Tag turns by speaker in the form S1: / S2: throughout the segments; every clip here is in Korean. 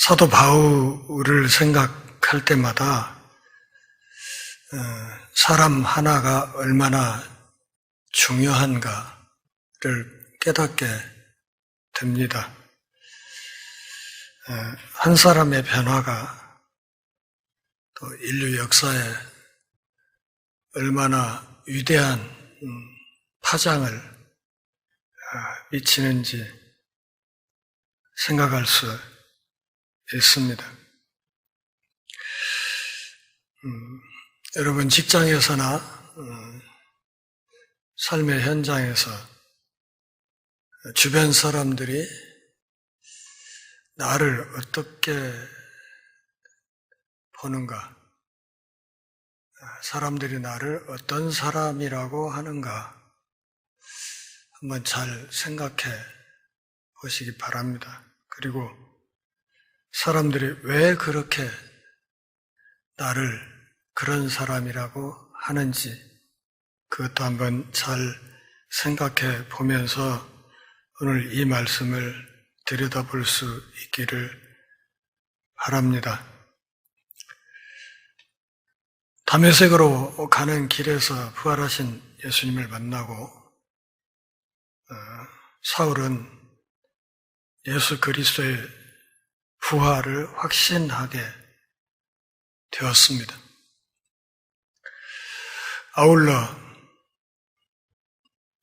S1: 사도 바울을 생각할 때마다 사람 하나가 얼마나 중요한가를 깨닫게 됩니다. 한 사람의 변화가 또 인류 역사에 얼마나 위대한 파장을 미치는지 생각할 수 있습니다. 여러분 직장에서나 삶의 현장에서 주변 사람들이 나를 어떻게 보는가, 사람들이 나를 어떤 사람이라고 하는가 한번 잘 생각해 보시기 바랍니다. 그리고 사람들이 왜 그렇게 나를 그런 사람이라고 하는지 그것도 한번 잘 생각해 보면서 오늘 이 말씀을 들여다볼 수 있기를 바랍니다. 다메섹으로 가는 길에서 부활하신 예수님을 만나고 사울은 예수 그리스도의 부활을 확신하게 되었습니다. 아울러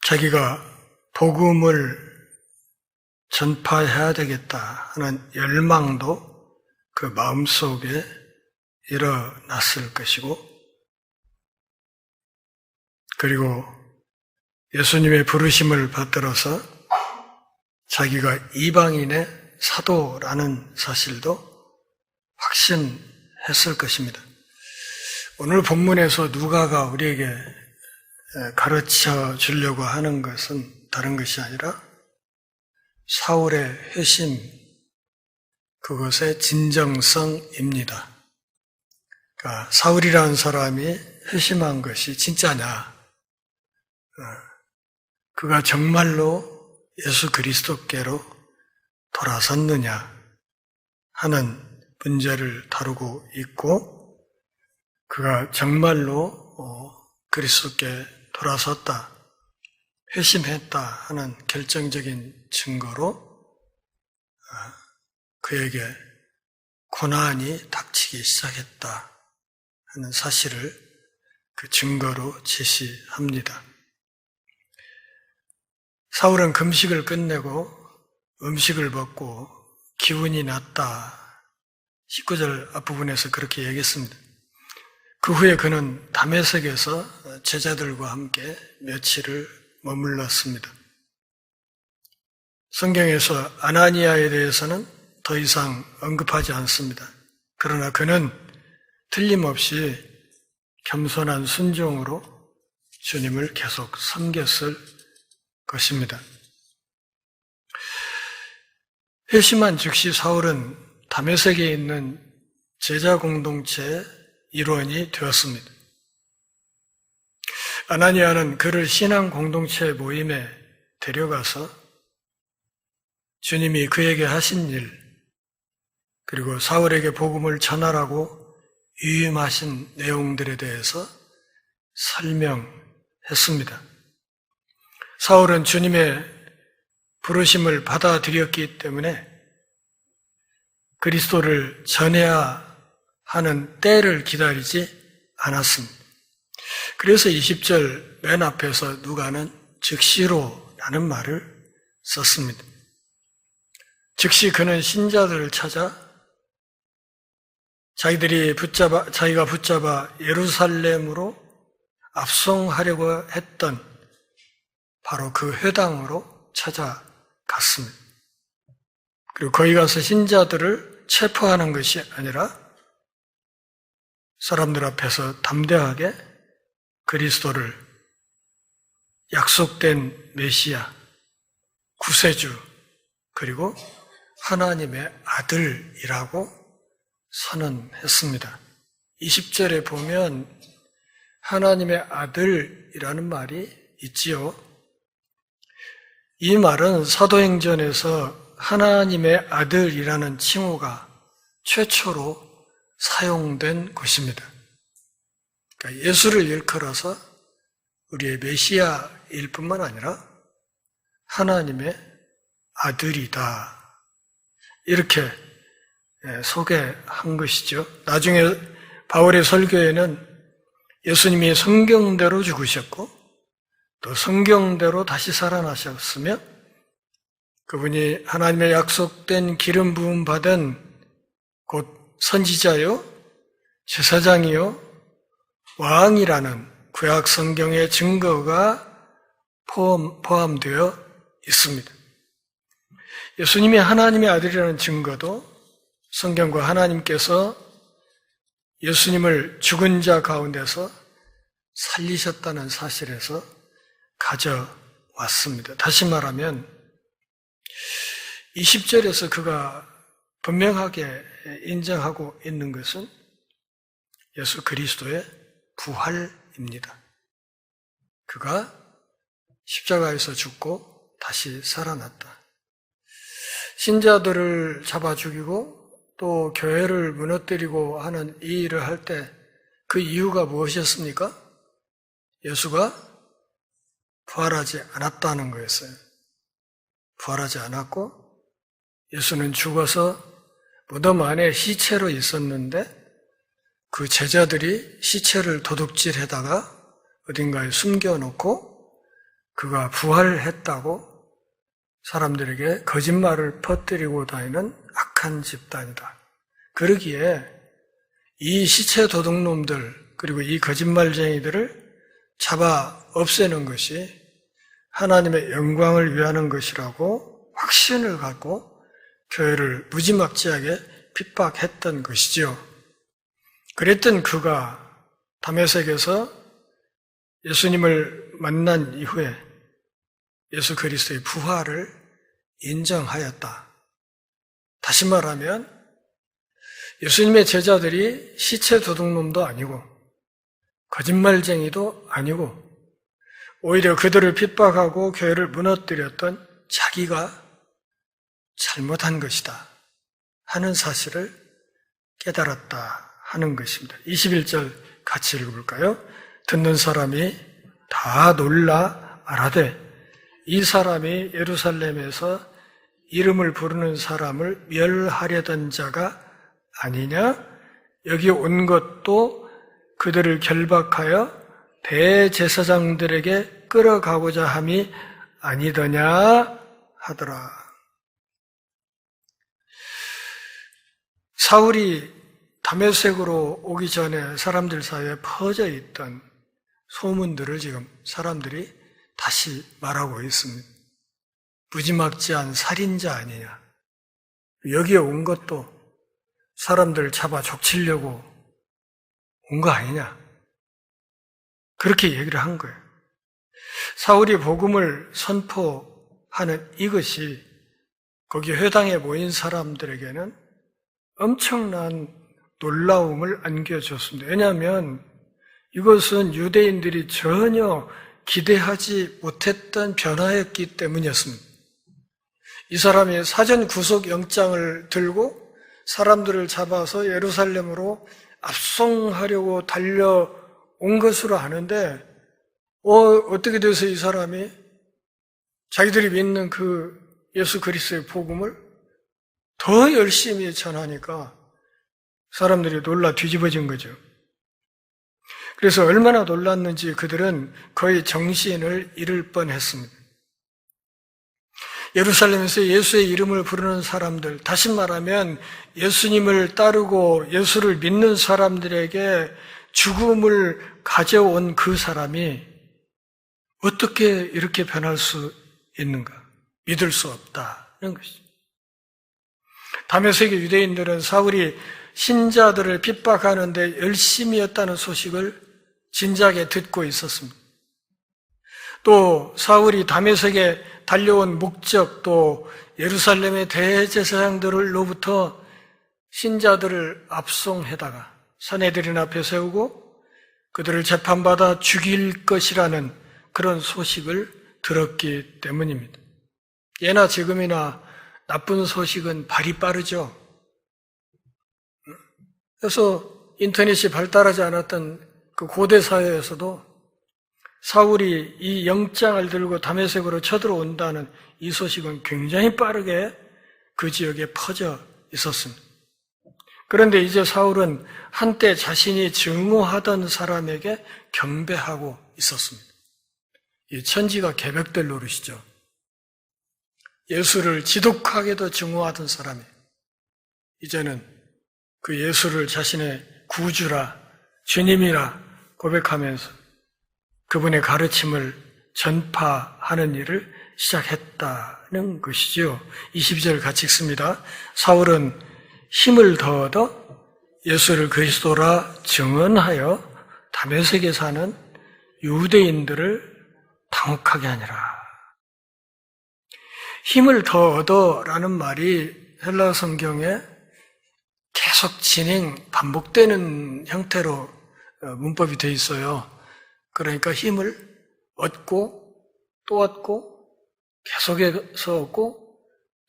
S1: 자기가 복음을 전파해야 되겠다 하는 열망도 그 마음속에 일어났을 것이고, 그리고 예수님의 부르심을 받들어서 자기가 이방인의 사도라는 사실도 확신했을 것입니다. 오늘 본문에서 누가가 우리에게 가르쳐 주려고 하는 것은 다른 것이 아니라 사울의 회심, 그것의 진정성입니다. 그러니까 사울이라는 사람이 회심한 것이 진짜냐, 그가 정말로 예수 그리스도께로 돌아섰느냐 하는 문제를 다루고 있고, 그가 정말로 그리스도께 돌아섰다, 회심했다 하는 결정적인 증거로 그에게 고난이 닥치기 시작했다 하는 사실을 그 증거로 제시합니다. 사울은 금식을 끝내고 음식을 먹고 기운이 났다. 19절 앞부분에서 그렇게 얘기했습니다. 그 후에 그는 다메섹에서 제자들과 함께 며칠을 머물렀습니다. 성경에서 아나니아에 대해서는 더 이상 언급하지 않습니다. 그러나 그는 틀림없이 겸손한 순종으로 주님을 계속 섬겼을 것입니다. 회심한 즉시 사울은 다메섹에 있는 제자 공동체의 일원이 되었습니다. 아나니아는 그를 신앙 공동체 모임에 데려가서 주님이 그에게 하신 일, 그리고 사울에게 복음을 전하라고 위임하신 내용들에 대해서 설명했습니다. 사울은 주님의 부르심을 받아들였기 때문에 그리스도를 전해야 하는 때를 기다리지 않았습니다. 그래서 20절 맨 앞에서 누가는 즉시로 라는 말을 썼습니다. 즉시 그는 신자들을 찾아 자기가 붙잡아 예루살렘으로 압송하려고 했던 바로 그 회당으로 찾아갔습니다. 그리고 거기 가서 신자들을 체포하는 것이 아니라 사람들 앞에서 담대하게 그리스도를 약속된 메시아, 구세주, 그리고 하나님의 아들이라고 선언했습니다. 20절에 보면 하나님의 아들이라는 말이 있지요. 이 말은 사도행전에서 하나님의 아들이라는 칭호가 최초로 사용된 것입니다. 그러니까 예수를 일컬어서 우리의 메시아일 뿐만 아니라 하나님의 아들이다. 이렇게 소개한 것이죠. 나중에 바울의 설교에는 예수님이 성경대로 죽으셨고 또 성경대로 다시 살아나셨으며 그분이 하나님의 약속된 기름 부음 받은 곧 선지자요, 제사장이요, 왕이라는 구약 성경의 증거가 포함되어 있습니다. 예수님이 하나님의 아들이라는 증거도 성경과 하나님께서 예수님을 죽은 자 가운데서 살리셨다는 사실에서 가져왔습니다. 다시 말하면 20절에서 그가 분명하게 인정하고 있는 것은 예수 그리스도의 부활입니다. 그가 십자가에서 죽고 다시 살아났다. 신자들을 잡아 죽이고 또 교회를 무너뜨리고 하는 이 일을 할 때 그 이유가 무엇이었습니까? 예수가 부활하지 않았다는 거였어요. 부활하지 않았고 예수는 죽어서 무덤 안에 시체로 있었는데 그 제자들이 시체를 도둑질해다가 어딘가에 숨겨놓고 그가 부활했다고 사람들에게 거짓말을 퍼뜨리고 다니는 악한 집단이다. 그러기에 이 시체 도둑놈들 그리고 이 거짓말쟁이들을 잡아 없애는 것이 하나님의 영광을 위하는 것이라고 확신을 갖고 교회를 무지막지하게 핍박했던 것이죠. 그랬던 그가 다메섹에서 예수님을 만난 이후에 예수 그리스도의 부활을 인정하였다. 다시 말하면 예수님의 제자들이 시체 도둑놈도 아니고 거짓말쟁이도 아니고 오히려 그들을 핍박하고 교회를 무너뜨렸던 자기가 잘못한 것이다 하는 사실을 깨달았다 하는 것입니다. 21절 같이 읽어볼까요? 듣는 사람이 다 놀라 말하되 이 사람이 예루살렘에서 이름을 부르는 사람을 멸하려던 자가 아니냐? 여기 온 것도 그들을 결박하여 대제사장들에게 끌어가고자 함이 아니더냐 하더라. 사울이 다메섹으로 오기 전에 사람들 사이에 퍼져 있던 소문들을 지금 사람들이 다시 말하고 있습니다. 무지막지한 살인자 아니냐. 여기에 온 것도 사람들 잡아 족치려고 온 거 아니냐. 그렇게 얘기를 한 거예요. 사울이 복음을 선포하는 이것이 거기 회당에 모인 사람들에게는 엄청난 놀라움을 안겨줬습니다. 왜냐하면 이것은 유대인들이 전혀 기대하지 못했던 변화였기 때문이었습니다. 이 사람이 사전 구속 영장을 들고 사람들을 잡아서 예루살렘으로 압송하려고 달려온 것으로 아는데 어떻게 돼서 이 사람이 자기들이 믿는 그 예수 그리스도의 복음을 더 열심히 전하니까 사람들이 놀라 뒤집어진 거죠. 그래서 얼마나 놀랐는지 그들은 거의 정신을 잃을 뻔했습니다. 예루살렘에서 예수의 이름을 부르는 사람들, 다시 말하면 예수님을 따르고 예수를 믿는 사람들에게 죽음을 가져온 그 사람이 어떻게 이렇게 변할 수 있는가? 믿을 수 없다는 것이죠. 다메섹의 유대인들은 사울이 신자들을 핍박하는데 열심히 했다는 소식을 진작에 듣고 있었습니다. 또 사울이 다메섹에 달려온 목적, 또 예루살렘의 대제사장들로부터 신자들을 압송해다가 사내들인 앞에 세우고 그들을 재판받아 죽일 것이라는 그런 소식을 들었기 때문입니다. 예나 지금이나 나쁜 소식은 발이 빠르죠. 그래서 인터넷이 발달하지 않았던 그 고대 사회에서도 사울이 이 영장을 들고 다메섹으로 쳐들어온다는 이 소식은 굉장히 빠르게 그 지역에 퍼져 있었습니다. 그런데 이제 사울은 한때 자신이 증오하던 사람에게 경배하고 있었습니다. 이 천지가 개벽될 노릇이죠. 예수를 지독하게도 증오하던 사람이 이제는 그 예수를 자신의 구주라 주님이라 고백하면서 그분의 가르침을 전파하는 일을 시작했다는 것이죠. 22절 같이 읽습니다. 사울은 힘을 더 얻어 예수를 그리스도라 증언하여 다메섹에 사는 유대인들을 당혹하게 하니라. 힘을 더 얻어라는 말이 헬라 성경에 계속 반복되는 형태로 문법이 되어 있어요. 그러니까 힘을 얻고 또 얻고 계속해서 얻고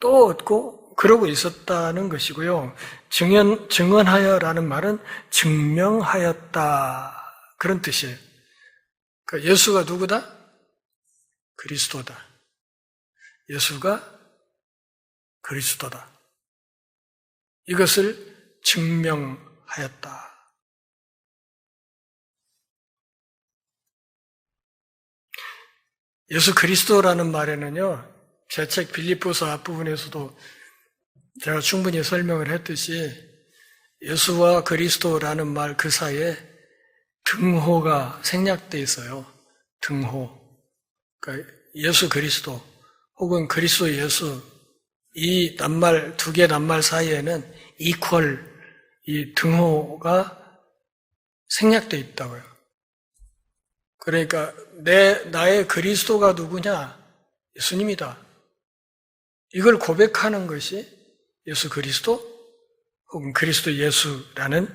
S1: 또 얻고 그러고 있었다는 것이고요. 증언하여라는 말은 증명하였다 그런 뜻이에요. 그러니까 예수가 누구다? 그리스도다. 예수가 그리스도다. 이것을 증명하였다. 예수 그리스도라는 말에는요, 제 책 빌립보서 앞부분에서도 제가 충분히 설명을 했듯이 예수와 그리스도라는 말 그 사이에 등호가 생략되어 있어요. 등호. 그러니까 예수 그리스도 혹은 그리스도 예수 이 낱말 두 개 낱말 사이에는 이퀄 이 등호가 생략되어 있다고요. 그러니까 나의 그리스도가 누구냐? 예수님이다. 이걸 고백하는 것이 예수 그리스도 혹은 그리스도 예수라는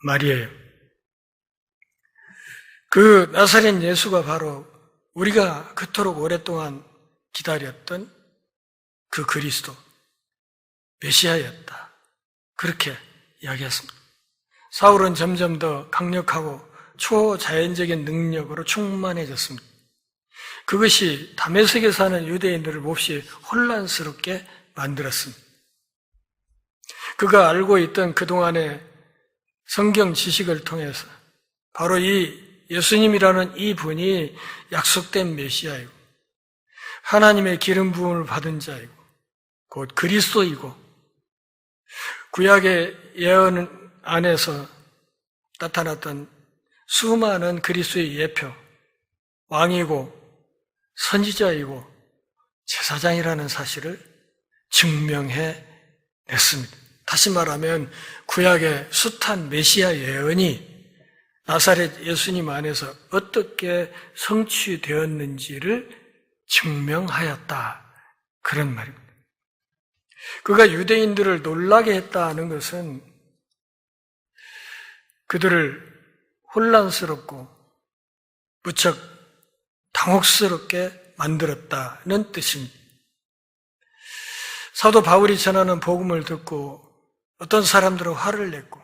S1: 말이에요. 그 나사렛 예수가 바로 우리가 그토록 오랫동안 기다렸던 그 그리스도, 메시아였다. 그렇게 이야기했습니다. 사울은 점점 더 강력하고 초자연적인 능력으로 충만해졌습니다. 그것이 다메섹에 사는 유대인들을 몹시 혼란스럽게 만들었습니다. 그가 알고 있던 그동안의 성경 지식을 통해서 바로 이 예수님이라는 이 분이 약속된 메시아이고 하나님의 기름 부음을 받은 자이고 곧 그리스도이고 구약의 예언 안에서 나타났던 수많은 그리스도의 예표, 왕이고 선지자이고 제사장이라는 사실을 증명해 냈습니다. 다시 말하면 구약의 숱한 메시아 예언이 나사렛 예수님 안에서 어떻게 성취되었는지를 증명하였다. 그런 말입니다. 그가 유대인들을 놀라게 했다는 것은 그들을 혼란스럽고 무척 당혹스럽게 만들었다는 뜻입니다. 사도 바울이 전하는 복음을 듣고 어떤 사람들은 화를 냈고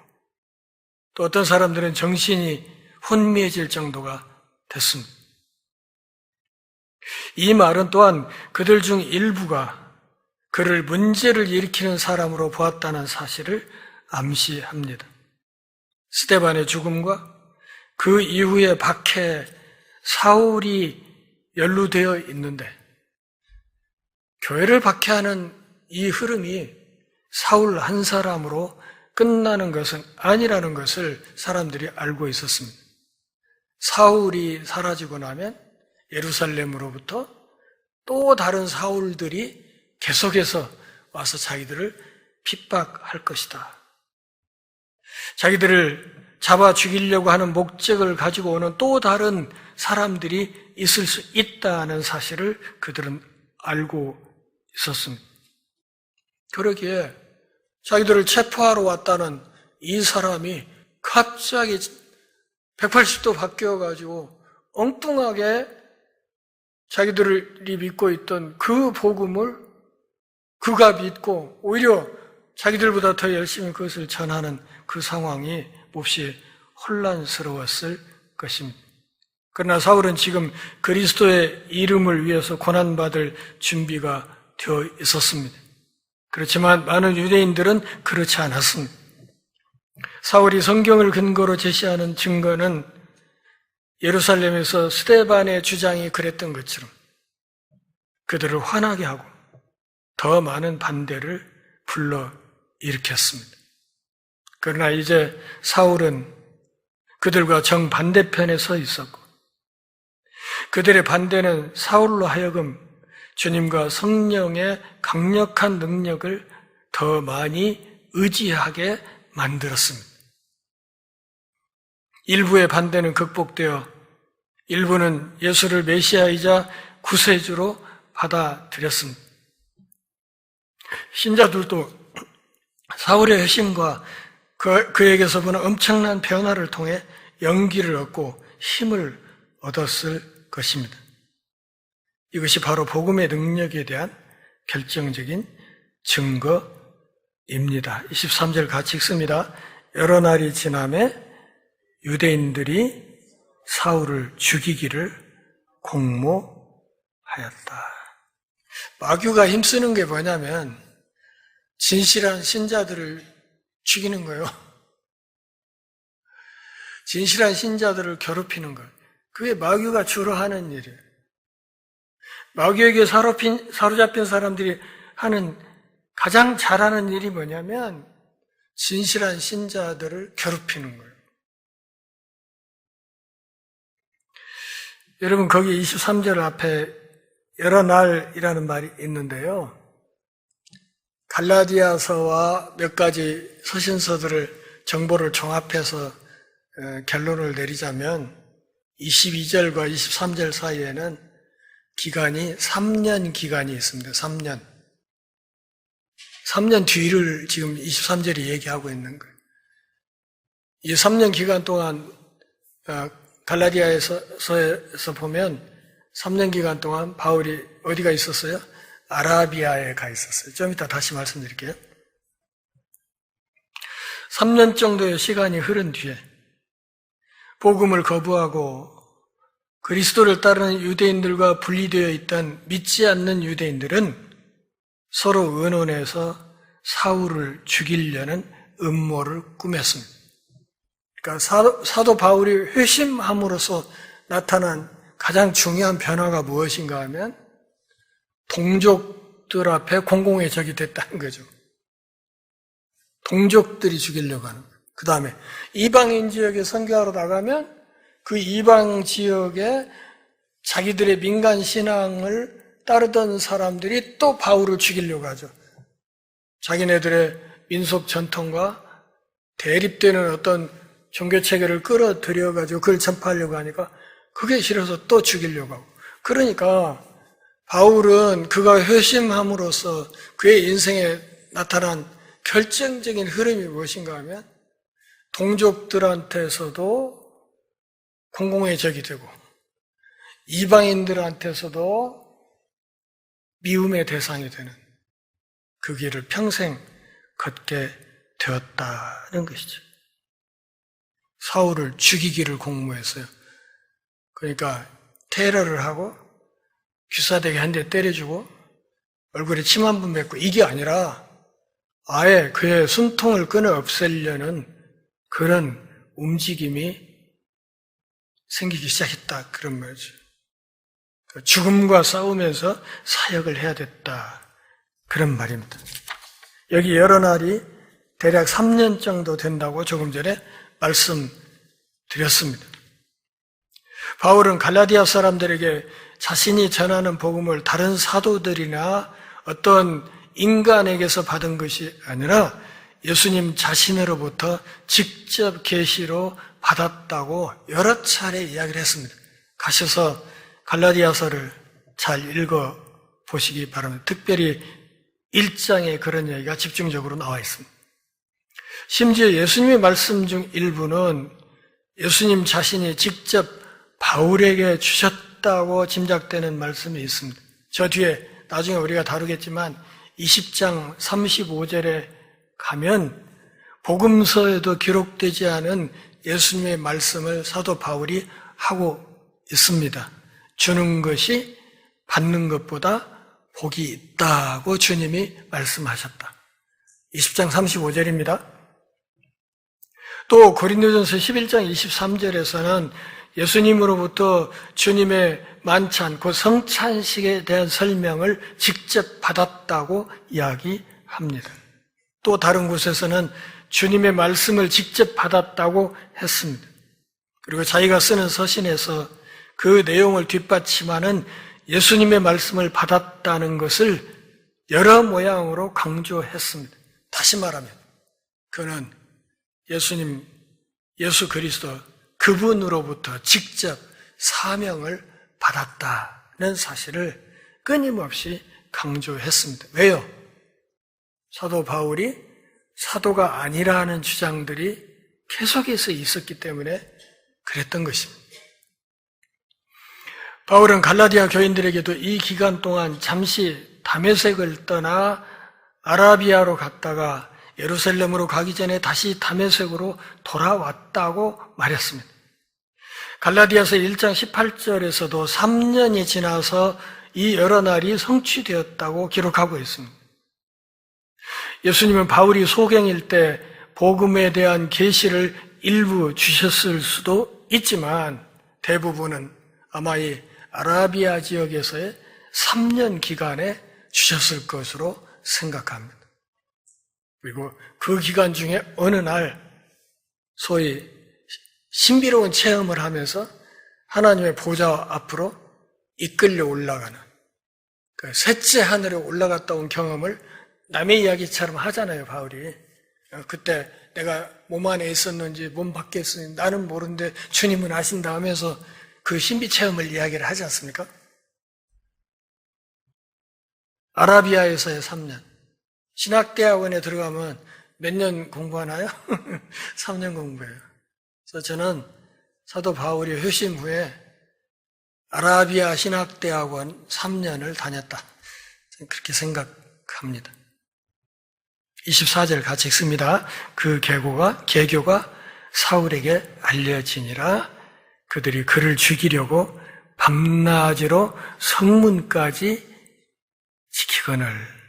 S1: 또 어떤 사람들은 정신이 혼미해질 정도가 됐습니다. 이 말은 또한 그들 중 일부가 그를 문제를 일으키는 사람으로 보았다는 사실을 암시합니다. 스데반의 죽음과 그 이후의 박해 사울이 연루되어 있는데 교회를 박해하는 이 흐름이 사울 한 사람으로 끝나는 것은 아니라는 것을 사람들이 알고 있었습니다. 사울이 사라지고 나면 예루살렘으로부터 또 다른 사울들이 계속해서 와서 자기들을 핍박할 것이다. 자기들을 잡아 죽이려고 하는 목적을 가지고 오는 또 다른 사람들이 있을 수 있다는 사실을 그들은 알고 있었습니다. 그러기에 자기들을 체포하러 왔다는 이 사람이 갑자기 180도 바뀌어가지고 엉뚱하게 자기들이 믿고 있던 그 복음을 그가 믿고 오히려 자기들보다 더 열심히 그것을 전하는 그 상황이 몹시 혼란스러웠을 것입니다. 그러나 사울은 지금 그리스도의 이름을 위해서 고난받을 준비가 되어 있었습니다. 그렇지만 많은 유대인들은 그렇지 않았습니다. 사울이 성경을 근거로 제시하는 증거는 예루살렘에서 스데반의 주장이 그랬던 것처럼 그들을 화나게 하고 더 많은 반대를 불러 일으켰습니다. 그러나 이제 사울은 그들과 정반대편에 서 있었고 그들의 반대는 사울로 하여금 주님과 성령의 강력한 능력을 더 많이 의지하게 만들었습니다. 일부의 반대는 극복되어 일부는 예수를 메시아이자 구세주로 받아들였습니다. 신자들도 사울의 회심과 그에게서 보는 엄청난 변화를 통해 용기를 얻고 힘을 얻었을 것입니다. 이것이 바로 복음의 능력에 대한 결정적인 증거입니다. 23절 같이 읽습니다. 여러 날이 지남에 유대인들이 사울을 죽이기를 공모하였다. 마귀가 힘쓰는 게 뭐냐면 진실한 신자들을 죽이는 거예요. 진실한 신자들을 괴롭히는 거예요. 그게 마귀가 주로 하는 일이에요. 마귀에게 사로잡힌 사람들이 하는 가장 잘하는 일이 뭐냐면 진실한 신자들을 괴롭히는 거예요. 여러분 거기 23절 앞에 여러 날이라는 말이 있는데요. 갈라디아서와 몇 가지 서신서들을 정보를 종합해서 결론을 내리자면 22절과 23절 사이에는 기간이 3년 기간이 있습니다. 3년. 3년 뒤를 지금 23절이 얘기하고 있는 거예요. 이 3년 기간 동안 갈라디아서에서 보면 3년 기간 동안 바울이 어디가 있었어요? 아라비아에 가 있었어요. 좀 이따 다시 말씀드릴게요. 3년 정도의 시간이 흐른 뒤에 복음을 거부하고 그리스도를 따르는 유대인들과 분리되어 있던 믿지 않는 유대인들은 서로 의논해서 사울을 죽이려는 음모를 꾸몄습니다. 그러니까 사도 바울이 회심함으로써 나타난 가장 중요한 변화가 무엇인가 하면 동족들 앞에 공공의 적이 됐다는 거죠. 동족들이 죽이려고 하는 거예요. 그 다음에 이방인 지역에 선교하러 나가면 그 이방 지역에 자기들의 민간 신앙을 따르던 사람들이 또 바울을 죽이려고 하죠. 자기네들의 민속 전통과 대립되는 어떤 종교 체계를 끌어들여가지고 그걸 전파하려고 하니까 그게 싫어서 또 죽이려고 하고. 그러니까 바울은 그가 회심함으로써 그의 인생에 나타난 결정적인 흐름이 무엇인가 하면 동족들한테서도 공공의 적이 되고 이방인들한테서도 미움의 대상이 되는 그 길을 평생 걷게 되었다는 것이죠. 사울을 죽이기를 공모했어요. 그러니까 테러를 하고 귀사대게 한 대 때려주고 얼굴에 침 한 번 뱉고 이게 아니라 아예 그의 숨통을 끊어 없애려는 그런 움직임이 생기기 시작했다. 그런 말이죠. 죽음과 싸우면서 사역을 해야 됐다. 그런 말입니다. 여기 여러 날이 대략 3년 정도 된다고 조금 전에 말씀드렸습니다. 바울은 갈라디아 사람들에게 자신이 전하는 복음을 다른 사도들이나 어떤 인간에게서 받은 것이 아니라 예수님 자신으로부터 직접 계시로 받았다고 여러 차례 이야기를 했습니다. 가셔서 갈라디아서를 잘 읽어보시기 바랍니다. 특별히 1장에 그런 이야기가 집중적으로 나와 있습니다. 심지어 예수님의 말씀 중 일부는 예수님 자신이 직접 바울에게 주셨다고 짐작되는 말씀이 있습니다. 저 뒤에 나중에 우리가 다루겠지만 20장 35절에 가면 복음서에도 기록되지 않은 예수님의 말씀을 사도 바울이 하고 있습니다. 주는 것이 받는 것보다 복이 있다고 주님이 말씀하셨다. 20장 35절입니다. 또 고린도전서 11장 23절에서는 예수님으로부터 주님의 만찬, 그 성찬식에 대한 설명을 직접 받았다고 이야기합니다. 또 다른 곳에서는 주님의 말씀을 직접 받았다고 했습니다. 그리고 자기가 쓰는 서신에서 그 내용을 뒷받침하는 예수님의 말씀을 받았다는 것을 여러 모양으로 강조했습니다. 다시 말하면 그는 예수님, 예수 그리스도 그분으로부터 직접 사명을 받았다는 사실을 끊임없이 강조했습니다. 왜요? 사도 바울이 사도가 아니라는 주장들이 계속해서 있었기 때문에 그랬던 것입니다. 바울은 갈라디아 교인들에게도 이 기간 동안 잠시 다메섹을 떠나 아라비아로 갔다가 예루살렘으로 가기 전에 다시 다메섹으로 돌아왔다고 말했습니다. 갈라디아서 1장 18절에서도 3년이 지나서 이 여러 날이 성취되었다고 기록하고 있습니다. 예수님은 바울이 소경일 때 복음에 대한 계시를 일부 주셨을 수도 있지만 대부분은 아마 이 아라비아 지역에서의 3년 기간에 주셨을 것으로 생각합니다. 그리고 그 기간 중에 어느 날 소위 신비로운 체험을 하면서 하나님의 보좌 앞으로 이끌려 올라가는 그 셋째 하늘에 올라갔다 온 경험을 남의 이야기처럼 하잖아요, 바울이. 그때 내가 몸 안에 있었는지 몸 밖에 있었는지 나는 모르는데 주님은 아신다 하면서 그 신비 체험을 이야기를 하지 않습니까? 아라비아에서의 3년. 신학대학원에 들어가면 몇 년 공부하나요? 3년 공부해요. 그래서 저는 사도 바울이 회심 후에 아라비아 신학대학원 3년을 다녔다. 그렇게 생각합니다. 24절 같이 읽습니다. 그 계교가 사울에게 알려지니라. 그들이 그를 죽이려고 밤낮으로 성문까지 지키거늘.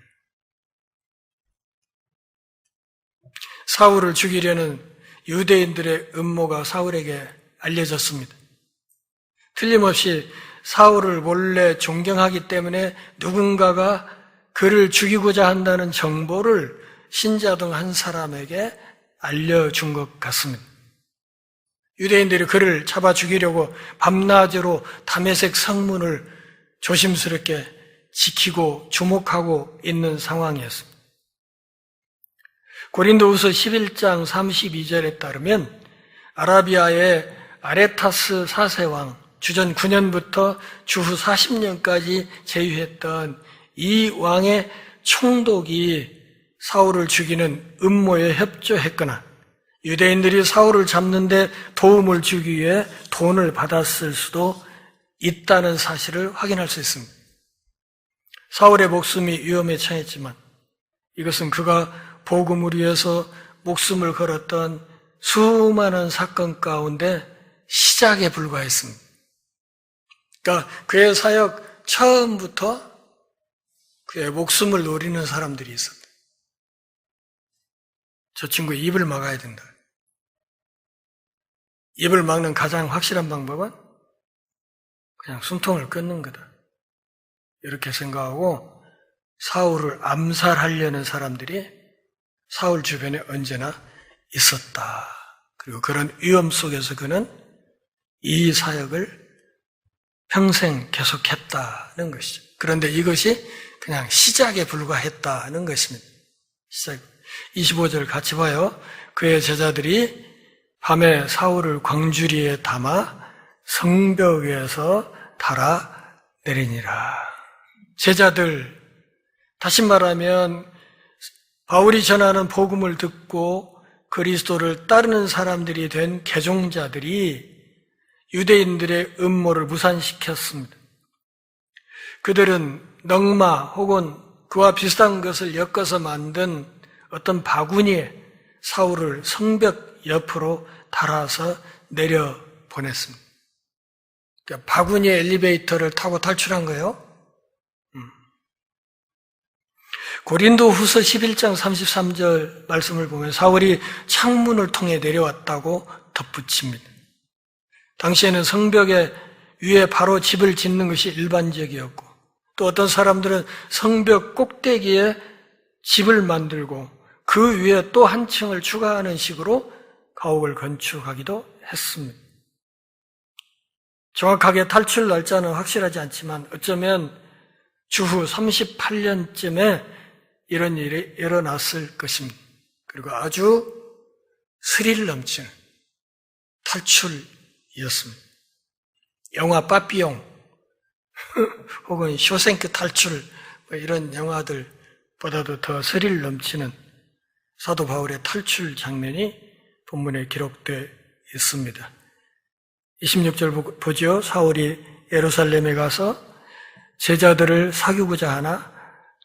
S1: 사울을 죽이려는 유대인들의 음모가 사울에게 알려졌습니다. 틀림없이 사울을 몰래 존경하기 때문에 누군가가 그를 죽이고자 한다는 정보를 신자 등 한 사람에게 알려준 것 같습니다. 유대인들이 그를 잡아 죽이려고 밤낮으로 다메섹 성문을 조심스럽게 지키고 주목하고 있는 상황이었습니다. 고린도후서 11장 32절에 따르면 아라비아의 아레타스 4세왕 주전 9년부터 주후 40년까지 제위했던 이 왕의 총독이 사울을 죽이는 음모에 협조했거나 유대인들이 사울을 잡는데 도움을 주기 위해 돈을 받았을 수도 있다는 사실을 확인할 수 있습니다. 사울의 목숨이 위험에 처했지만 이것은 그가 복음을 위해서 목숨을 걸었던 수많은 사건 가운데 시작에 불과했습니다. 그러니까 그의 사역 처음부터 그의 목숨을 노리는 사람들이 있었다. 저 친구 입을 막아야 된다. 입을 막는 가장 확실한 방법은 그냥 숨통을 끊는 거다. 이렇게 생각하고 사울을 암살하려는 사람들이 사울 주변에 언제나 있었다. 그리고 그런 위험 속에서 그는 이 사역을 평생 계속했다는 것이죠. 그런데 이것이 그냥 시작에 불과했다는 것입니다. 시작. 25절 같이 봐요. 그의 제자들이 밤에 사울을 광주리에 담아 성벽 위에서 달아 내리니라. 제자들, 다시 말하면 바울이 전하는 복음을 듣고 그리스도를 따르는 사람들이 된 개종자들이 유대인들의 음모를 무산시켰습니다. 그들은 넝마 혹은 그와 비슷한 것을 엮어서 만든 어떤 바구니에 사울을 성벽 옆으로 달아서 내려 보냈습니다. 그러니까 바구니에 엘리베이터를 타고 탈출한 거예요. 고린도 후서 11장 33절 말씀을 보면 사울이 창문을 통해 내려왔다고 덧붙입니다. 당시에는 성벽의 위에 바로 집을 짓는 것이 일반적이었고, 또 어떤 사람들은 성벽 꼭대기에 집을 만들고 그 위에 또 한 층을 추가하는 식으로 가옥을 건축하기도 했습니다. 정확하게 탈출 날짜는 확실하지 않지만 어쩌면 주후 38년쯤에 이런 일이 일어났을 것입니다. 그리고 아주 스릴 넘치는 탈출이었습니다. 영화 빠삐용 혹은 쇼생크 탈출 이런 영화들보다도 더 스릴 넘치는 사도 바울의 탈출 장면이 본문에 기록되어 있습니다. 26절 보죠. 사울이 예루살렘에 가서 제자들을 사귀고자 하나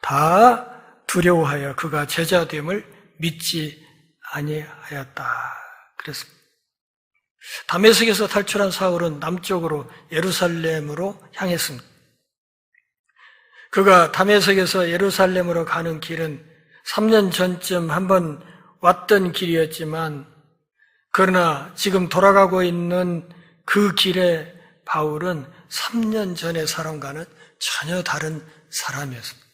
S1: 다 두려워하여 그가 제자됨을 믿지 아니하였다. 그랬습니다. 다메섹에서 탈출한 사울은 남쪽으로 예루살렘으로 향했습니다. 그가 다메섹에서 예루살렘으로 가는 길은 3년 전쯤 한번 왔던 길이었지만, 그러나 지금 돌아가고 있는 그 길에 바울은 3년 전의 사람과는 전혀 다른 사람이었습니다.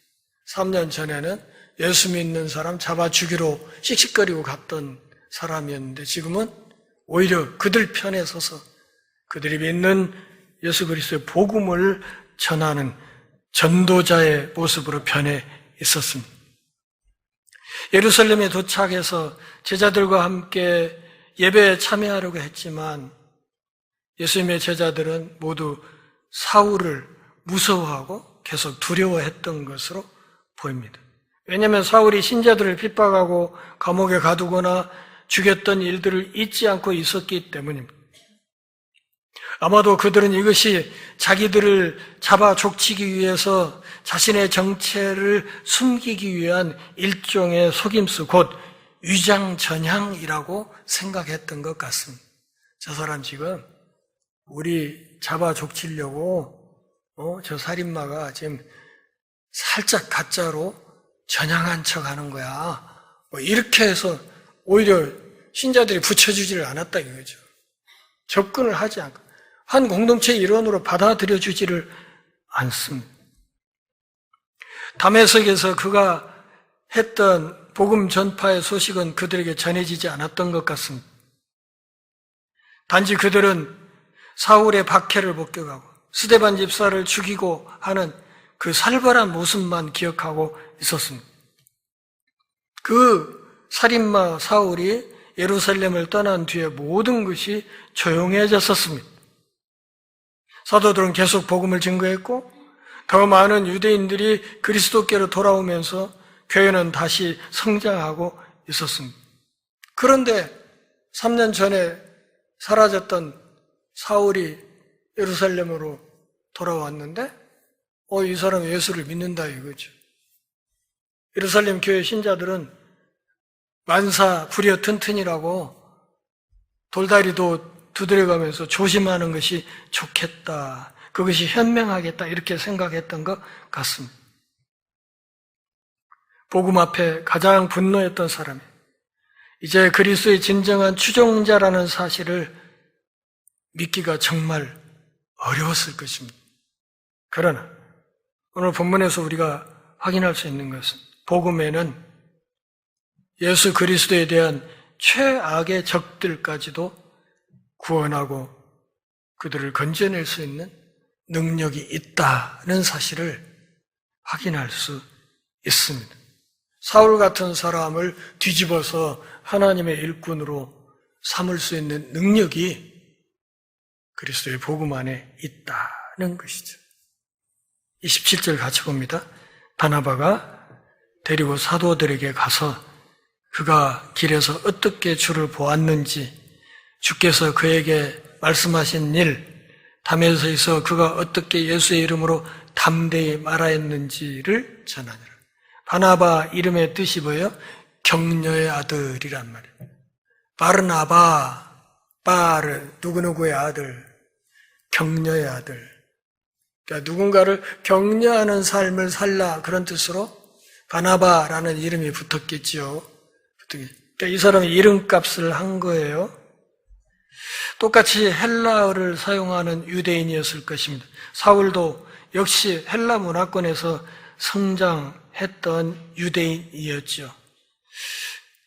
S1: 3년 전에는 예수 믿는 사람 잡아 죽이러 씩씩거리고 갔던 사람이었는데, 지금은 오히려 그들 편에 서서 그들이 믿는 예수 그리스도의 복음을 전하는 전도자의 모습으로 변해 있었습니다. 예루살렘에 도착해서 제자들과 함께 예배에 참여하려고 했지만 예수님의 제자들은 모두 사울을 무서워하고 계속 두려워했던 것으로 보입니다. 왜냐하면 사울이 신자들을 핍박하고 감옥에 가두거나 죽였던 일들을 잊지 않고 있었기 때문입니다. 아마도 그들은 이것이 자기들을 잡아 족치기 위해서 자신의 정체를 숨기기 위한 일종의 속임수, 곧 위장전향이라고 생각했던 것 같습니다. 저 사람 지금 우리 잡아 족치려고 저 살인마가 지금 살짝 가짜로 전향한 척 하는 거야. 이렇게 해서 오히려 신자들이 붙여주지를 않았다 이거죠. 접근을 하지 않고 한 공동체의 일원으로 받아들여주지를 않습니다. 다메섹에서 그가 했던 복음 전파의 소식은 그들에게 전해지지 않았던 것 같습니다. 단지 그들은 사울의 박해를 목격하고 스데반 집사를 죽이고 하는 그 살벌한 모습만 기억하고 있었습니다. 그 살인마 사울이 예루살렘을 떠난 뒤에 모든 것이 조용해졌었습니다. 사도들은 계속 복음을 증거했고 더 많은 유대인들이 그리스도께로 돌아오면서 교회는 다시 성장하고 있었습니다. 그런데 3년 전에 사라졌던 사울이 예루살렘으로 돌아왔는데 이 사람 예수를 믿는다 이거죠. 예루살렘 교회 신자들은 만사 구려 튼튼이라고 돌다리도 두드려가면서 조심하는 것이 좋겠다, 그것이 현명하겠다 이렇게 생각했던 것 같습니다. 복음 앞에 가장 분노했던 사람이 이제 그리스도의 진정한 추종자라는 사실을 믿기가 정말 어려웠을 것입니다. 그러나 오늘 본문에서 우리가 확인할 수 있는 것은 복음에는 예수 그리스도에 대한 최악의 적들까지도 구원하고 그들을 건져낼 수 있는 능력이 있다는 사실을 확인할 수 있습니다. 사울 같은 사람을 뒤집어서 하나님의 일꾼으로 삼을 수 있는 능력이 그리스도의 복음 안에 있다는 것이죠. 27절 같이 봅니다. 바나바가 데리고 사도들에게 가서 그가 길에서 어떻게 주를 보았는지, 주께서 그에게 말씀하신 일, 다메섹에서 그가 어떻게 예수의 이름으로 담대히 말하였는지를 전하니라. 바나바 이름의 뜻이 뭐예요? 격려의 아들이란 말이에요. 바르나바, 바르, 누구누구의 아들, 격려의 아들. 그러니까 누군가를 격려하는 삶을 살라, 그런 뜻으로 바나바라는 이름이 붙었겠지요. 그러니까 이 사람이 이름값을 한 거예요. 똑같이 헬라어를 사용하는 유대인이었을 것입니다. 사울도 역시 헬라 문화권에서 성장했던 유대인이었죠.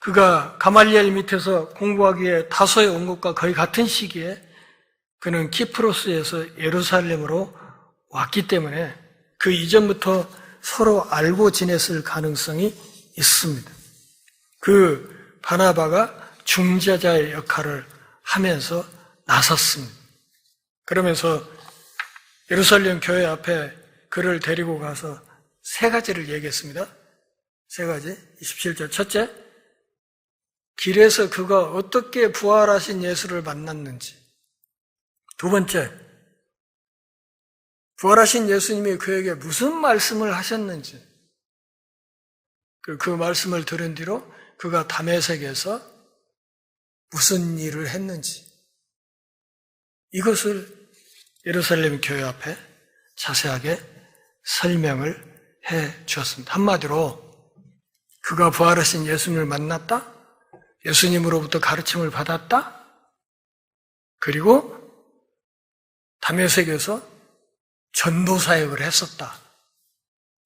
S1: 그가 가말리엘 밑에서 공부하기에 다소에 온 것과 거의 같은 시기에 그는 키프로스에서 예루살렘으로 왔기 때문에 그 이전부터 서로 알고 지냈을 가능성이 있습니다. 그 바나바가 중재자의 역할을 하면서 나섰습니다. 그러면서 예루살렘 교회 앞에 그를 데리고 가서 세 가지를 얘기했습니다. 세 가지. 27절. 첫째, 길에서 그가 어떻게 부활하신 예수를 만났는지. 두 번째, 부활하신 예수님이 그에게 무슨 말씀을 하셨는지. 그 말씀을 들은 뒤로 그가 다메섹에서 무슨 일을 했는지. 이것을 예루살렘 교회 앞에 자세하게 설명을 해 주었습니다. 한마디로 그가 부활하신 예수님을 만났다, 예수님으로부터 가르침을 받았다, 그리고 다메섹에서 전도 사역을 했었다.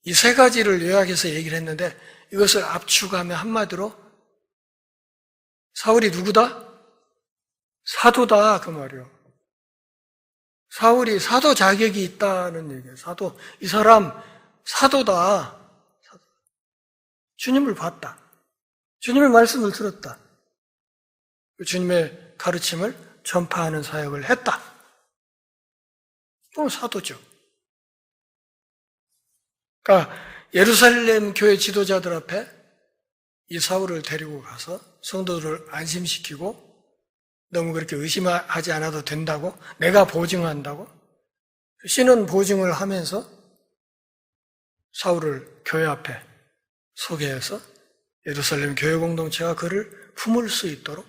S1: 이 세 가지를 요약해서 얘기를 했는데 이것을 압축하면 한마디로 사울이 누구다? 사도다, 그 말이요. 사울이 사도 자격이 있다는 얘기예요. 사도. 이 사람 사도다. 주님을 봤다. 주님의 말씀을 들었다. 주님의 가르침을 전파하는 사역을 했다. 또 사도죠. 그러니까 예루살렘 교회 지도자들 앞에 이 사울을 데리고 가서 성도들을 안심시키고 너무 그렇게 의심하지 않아도 된다고, 내가 보증한다고, 씨는 보증을 하면서 사울을 교회 앞에 소개해서 예루살렘 교회 공동체가 그를 품을 수 있도록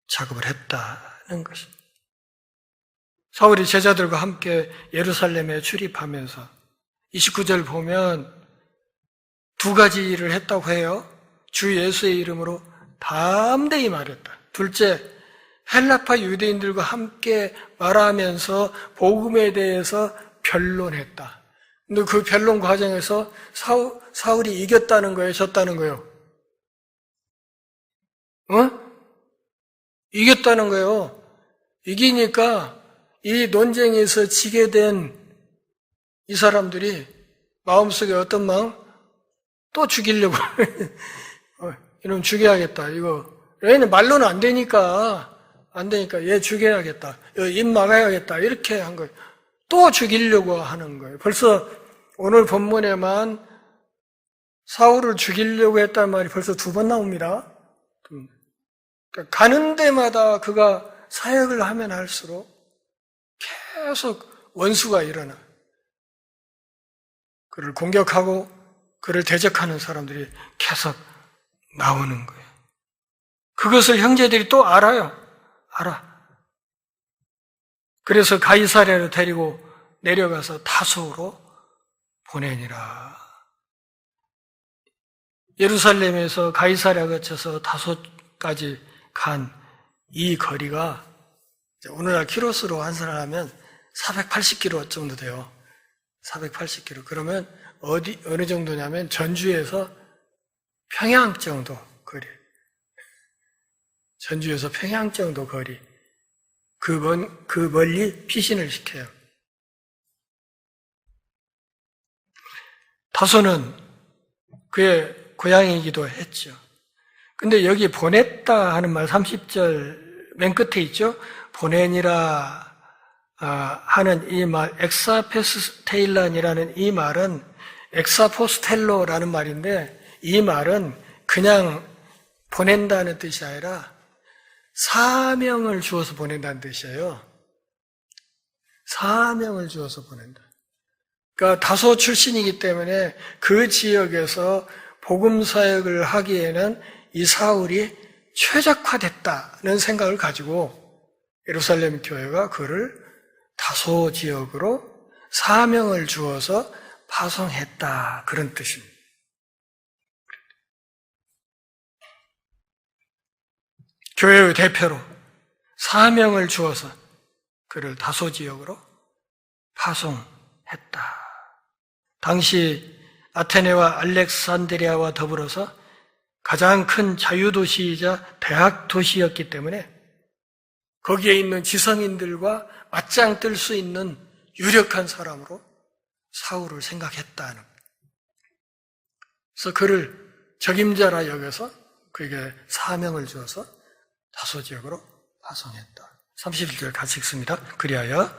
S1: 작업을 했다는 것입니다. 사울이 제자들과 함께 예루살렘에 출입하면서 29절 보면 두 가지 일을 했다고 해요. 주 예수의 이름으로 담대히 말했다. 둘째, 헬라파 유대인들과 함께 말하면서 복음에 대해서 변론했다. 근데 그 변론 과정에서 사울이 이겼다는 거예요? 졌다는 거예요? 이겼다는 거예요. 이기니까 이 논쟁에서 지게 된 이 사람들이 마음속에 어떤 마음? 또 죽이려고. 이놈 죽여야겠다. 얘는 말로는 안 되니까 얘 죽여야겠다. 입 막아야겠다. 이렇게 한 거예요. 또 죽이려고 하는 거예요. 벌써 오늘 본문에만 사울을 죽이려고 했다는 말이 벌써 2번 나옵니다. 그러니까 가는 데마다 그가 사역을 하면 할수록 계속 원수가 일어나. 그를 공격하고 그를 대적하는 사람들이 계속 나오는 거예요. 그것을 형제들이 또 알아요. 알아. 그래서 가이사랴로 데리고 내려가서 다소로 보내니라. 예루살렘에서 가이사랴 거쳐서 다소까지 간 이 거리가 오늘날 키로수로 환산하면 480km 정도 돼요. 480km. 그러면 어느 정도냐면 전주에서 평양 정도 거리. 전주에서 평양 정도 거리. 그 멀리 피신을 시켜요. 다소는 그의 고향이기도 했죠. 근데 여기 보냈다 하는 말 30절 맨 끝에 있죠. 보내니라 하는 이 말, 엑사페스테일란이라는 이 말은 엑사포스텔로라는 말인데 이 말은 그냥 보낸다는 뜻이 아니라 사명을 주어서 보낸다는 뜻이에요. 사명을 주어서 보낸다. 그러니까 다소 출신이기 때문에 그 지역에서 복음 사역을 하기에는 이 사울이 최적화됐다는 생각을 가지고 예루살렘 교회가 그를 다소 지역으로 사명을 주어서 파송했다. 그런 뜻입니다. 교회의 대표로 사명을 주어서 그를 다소 지역으로 파송했다. 당시 아테네와 알렉산드리아와 더불어서 가장 큰 자유도시이자 대학 도시였기 때문에 거기에 있는 지성인들과 맞짱 뜰 수 있는 유력한 사람으로 사울을 생각했다는. 그래서 그를 적임자라 여겨서 그에게 사명을 주어서 다소 지역으로 파송했다. 31절 같이 읽습니다. 그리하여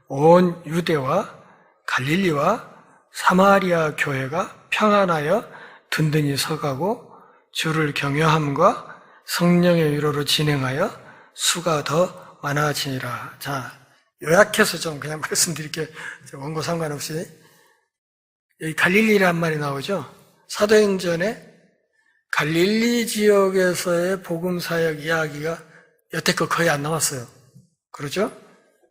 S1: 온 유대와 갈릴리와 사마리아 교회가 평안하여 든든히 서가고 주를 경외함과 성령의 위로로 진행하여 수가 더 많아지니라. 자, 요약해서 좀 그냥 말씀드릴게요. 원고 상관없이. 여기 갈릴리란 말이 나오죠. 사도행전에 갈릴리 지역에서의 복음 사역 이야기가 여태껏 거의 안 나왔어요. 그렇죠?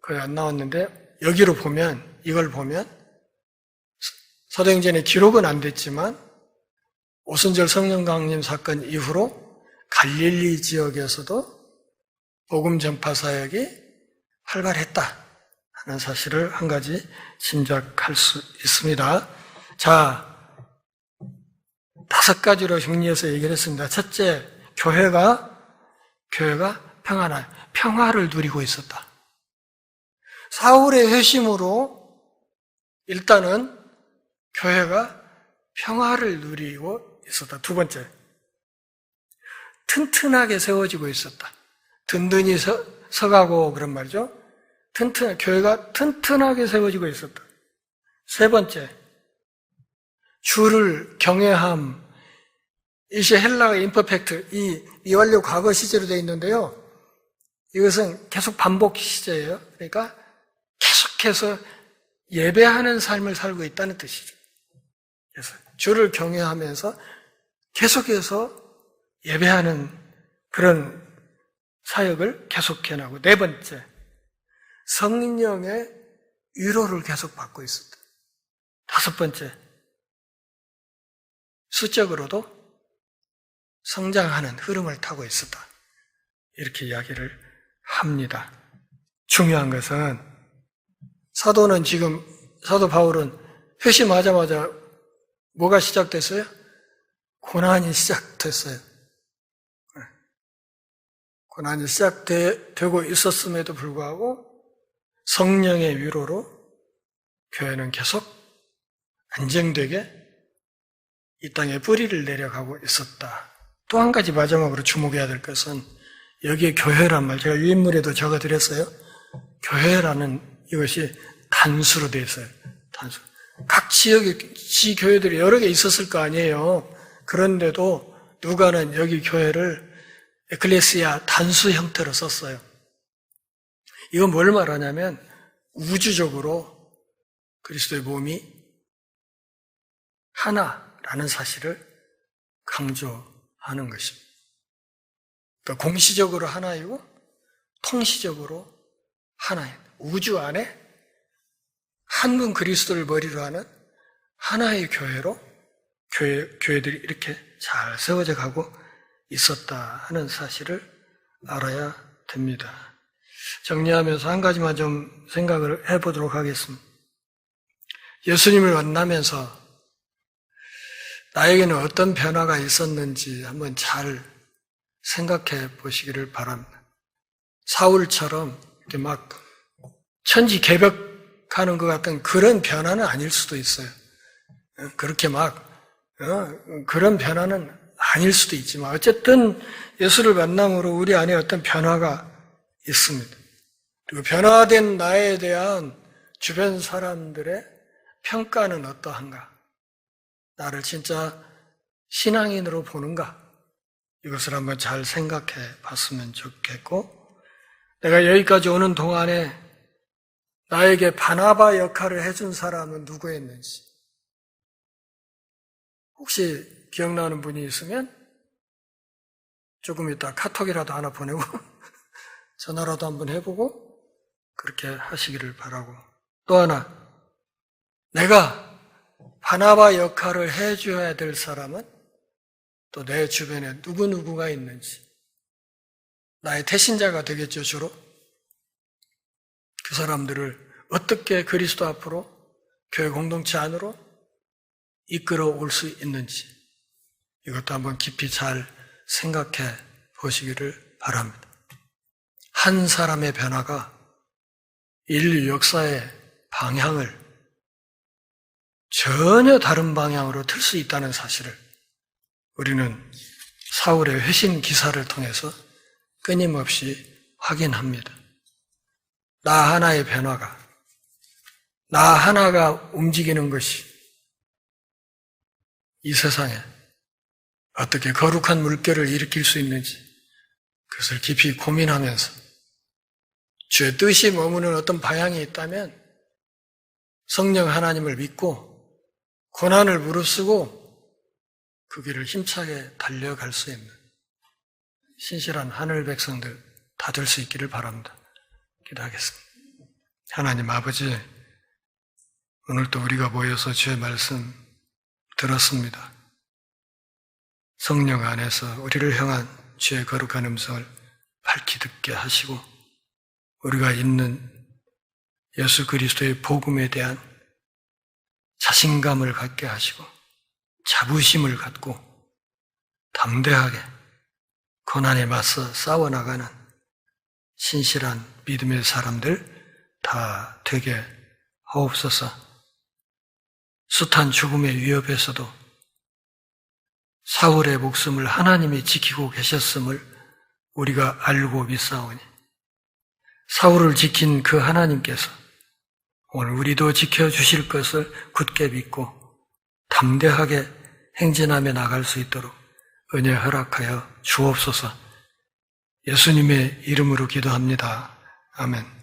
S1: 거의 안 나왔는데 여기로 보면, 이걸 보면 사도행전에 기록은 안 됐지만 오순절 성령 강림 사건 이후로 갈릴리 지역에서도 복음 전파 사역이 활발했다 하는 사실을 한 가지 짐작할 수 있습니다. 자, 5가지로 정리해서 얘기를 했습니다. 첫째, 교회가 평화를 누리고 있었다. 사울의 회심으로 일단은 교회가 평화를 누리고 있었다. 두 번째, 튼튼하게 세워지고 있었다. 든든히 서가고 그런 말이죠. 교회가 튼튼하게 세워지고 있었다. 세 번째, 주를 경외함. 이시 헬라어 임퍼펙트, 이 미완료 과거 시제로 되어 있는데요. 이것은 계속 반복 시제예요. 그러니까 계속해서 예배하는 삶을 살고 있다는 뜻이죠. 그래서 주를 경외하면서 계속해서 예배하는 그런 사역을 계속해 나가고, 네 번째, 성령의 위로를 계속 받고 있었다. 다섯 번째, 수적으로도 성장하는 흐름을 타고 있었다. 이렇게 이야기를 합니다. 중요한 것은 사도 바울은 회심하자마자 뭐가 시작됐어요? 고난이 시작됐어요. 고난이 시작되고 있었음에도 불구하고 성령의 위로로 교회는 계속 안정되게 이 땅에 뿌리를 내려가고 있었다. 또 한 가지 마지막으로 주목해야 될 것은 여기에 교회란 말, 제가 유인물에도 적어드렸어요. 교회라는 이것이 단수로 되어 있어요. 단수. 각 지역의 지교회들이 여러 개 있었을 거 아니에요. 그런데도 누가는 여기 교회를 에클레시아 단수 형태로 썼어요. 이건 뭘 말하냐면 우주적으로 그리스도의 몸이 하나라는 사실을 강조하는 것입니다. 그러니까 공시적으로 하나이고 통시적으로 하나예요. 우주 안에 한 분 그리스도를 머리로 하는 하나의 교회로 교회들이 이렇게 잘 세워져 가고 있었다 하는 사실을 알아야 됩니다. 정리하면서 한 가지만 좀 생각을 해보도록 하겠습니다. 예수님을 만나면서 나에게는 어떤 변화가 있었는지 한번 잘 생각해 보시기를 바랍니다. 사울처럼 이렇게 막 천지개벽하는 것 같은 그런 변화는 아닐 수도 있어요. 그렇게 그런 변화는 아닐 수도 있지만 어쨌든 예수를 만남으로 우리 안에 어떤 변화가 있습니다. 그리고 변화된 나에 대한 주변 사람들의 평가는 어떠한가? 나를 진짜 신앙인으로 보는가? 이것을 한번 잘 생각해 봤으면 좋겠고, 내가 여기까지 오는 동안에 나에게 바나바 역할을 해준 사람은 누구였는지, 혹시 기억나는 분이 있으면 조금 이따 카톡이라도 하나 보내고 전화라도 한번 해보고 그렇게 하시기를 바라고, 또 하나, 내가 바나바 역할을 해줘야 될 사람은 또 내 주변에 누구누구가 있는지, 나의 태신자가 되겠죠. 주로 그 사람들을 어떻게 그리스도 앞으로, 교회 공동체 안으로 이끌어 올 수 있는지, 이것도 한번 깊이 잘 생각해 보시기를 바랍니다. 한 사람의 변화가 인류 역사의 방향을 전혀 다른 방향으로 틀 수 있다는 사실을 우리는 사울의 회심 기사를 통해서 끊임없이 확인합니다. 나 하나의 변화가, 나 하나가 움직이는 것이 이 세상에 어떻게 거룩한 물결을 일으킬 수 있는지, 그것을 깊이 고민하면서 주의 뜻이 머무는 어떤 방향이 있다면 성령 하나님을 믿고 고난을 무릅쓰고 그 길을 힘차게 달려갈 수 있는 신실한 하늘 백성들 다 될 수 있기를 바랍니다. 기도하겠습니다. 하나님 아버지, 오늘도 우리가 모여서 주의 말씀 들었습니다. 성령 안에서 우리를 향한 주의 거룩한 음성을 밝히 듣게 하시고, 우리가 있는 예수 그리스도의 복음에 대한 자신감을 갖게 하시고 자부심을 갖고 담대하게 고난에 맞서 싸워나가는 신실한 믿음의 사람들 다 되게 하옵소서. 숱한 죽음의 위협에서도 사울의 목숨을 하나님이 지키고 계셨음을 우리가 알고 믿사오니, 사울을 지킨 그 하나님께서 오늘 우리도 지켜주실 것을 굳게 믿고 담대하게 행진하며 나갈 수 있도록 은혜 허락하여 주옵소서. 예수님의 이름으로 기도합니다. 아멘.